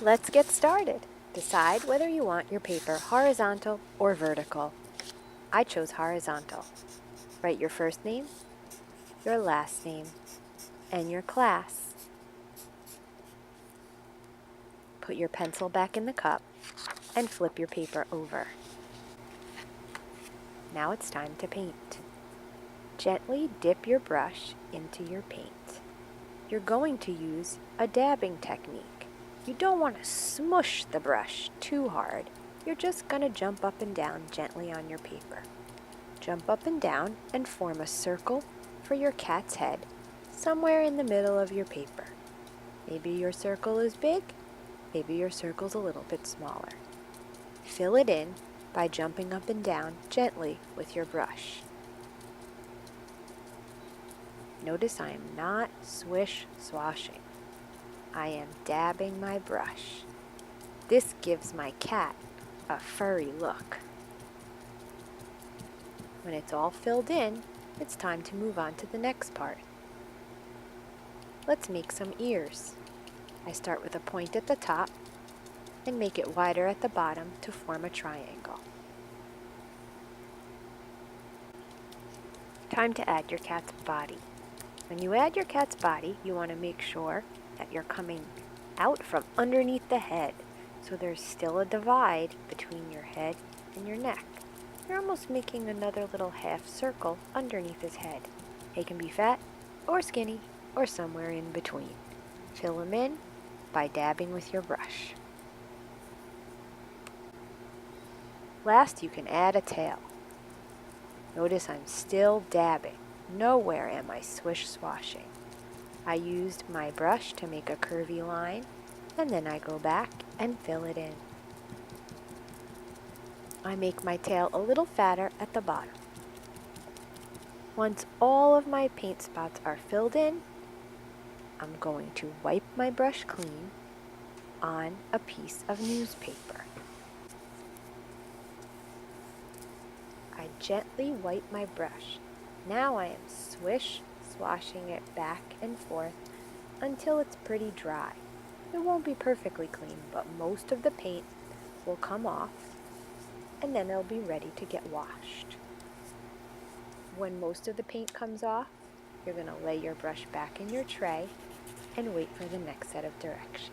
Let's get started. Decide whether you want your paper horizontal or vertical. I chose horizontal. Write your first name, your last name, and your class. Put your pencil back in the cup and flip your paper over. Now it's time to paint. Gently dip your brush into your paint. You're going to use a dabbing technique. You don't want to smush the brush too hard. You're just going to jump up and down gently on your paper. Jump up and down and form a circle for your cat's head somewhere in the middle of your paper. Maybe your circle is big, maybe your circle's a little bit smaller. Fill it in by jumping up and down gently with your brush. Notice I am not swish-swashing. I am dabbing my brush. This gives my cat a furry look. When it's all filled in, it's time to move on to the next part. Let's make some ears. I start with a point at the top and make it wider at the bottom to form a triangle. Time to add your cat's body. When you add your cat's body, you want to make sure that you're coming out from underneath the head, so there's still a divide between your head and your neck. You're almost making another little half circle underneath his head. He can be fat or skinny or somewhere in between. Fill him in by dabbing with your brush. Last, you can add a tail. Notice I'm still dabbing. Nowhere am I swish-swashing. I used my brush to make a curvy line, and then I go back and fill it in. I make my tail a little fatter at the bottom. Once all of my paint spots are filled in, I'm going to wipe my brush clean on a piece of newspaper. I gently wipe my brush. Now I am swish-swashing it back and forth until it's pretty dry. It won't be perfectly clean, but most of the paint will come off, and then it'll be ready to get washed. When most of the paint comes off, you're going to lay your brush back in your tray and wait for the next set of directions.